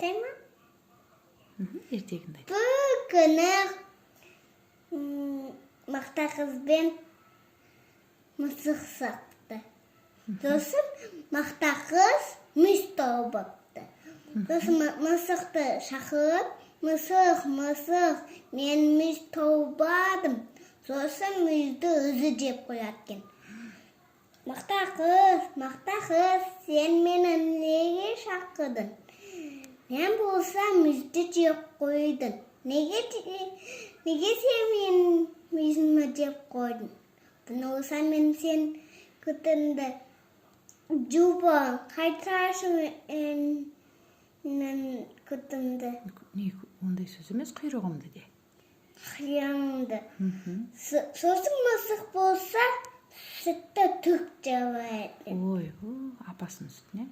Айтайын ма? Ертегіңді айт. Бір күні Мақтақыз бен мысық сақты. Сосын Мақтақыз мүйіз тауыпты. Сосын мысықты шақырып, мысық, мен мүйіз тауыпадым. Сосын мүйізді өзі жеп қоятын. Мақтақыз, сен мені неге шақырдың? Мен болсам мүйізді жеп қойдың. Неге сен мен мүйізімді жеп қойдың? Бұны болса мен сен күтінді жубан қайташы мен күтінді. Не, ондай сөз емес, құйрығымды де. Құйрығымды. Сосын мысық болса, сүтті түк жабайды. Ой, апасының сүтіне.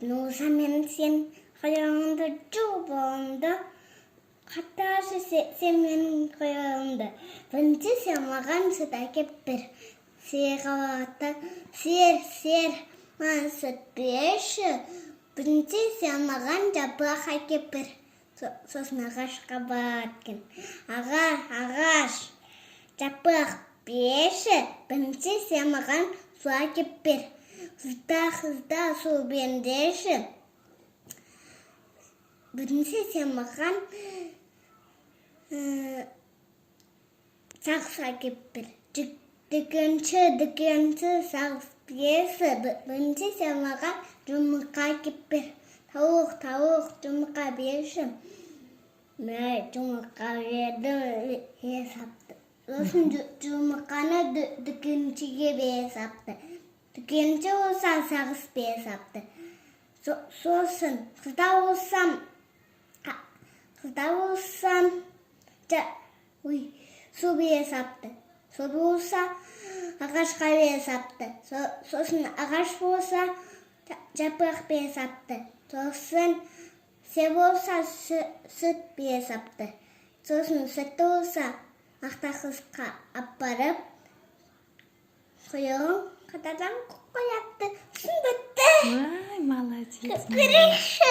Болса мен сен құйрығымды жубанды. Қатташы сен менің құйрығымды. Бірінші сен маған сүт әкеп бір. Сер, маған сүт берші. Бірінші сен маған жапырақ әкеп бір. Сосын ағашқа баратын. Ағаш, жапырақ берші. Бірінші сен маған су әкеп бір. Қызда су берші. Бірінші сен маған сағыз әкеп бір. Дүкенші сағыз берші. Бірінші сен маған жұмыртқа әкеп бір. Тауық, жұмыртқа берші. Мен жұмыртқа берді сапты. Сосын жұмыртқаны дүкеншіге бер сапты. Дүкенші болса сағыз бер сапты. Сосын қызда болсам су бер сапты. Су болса ағашқа бер сапты. Сосын ағаш болса жапырақ бер сапты. Сосын се болса сүт бер сапты. Сосын сүт болса Мақтақызға апарып құйрығын қайтадан қоятты. Сосын бітті. Ай, молодец. Көрейші.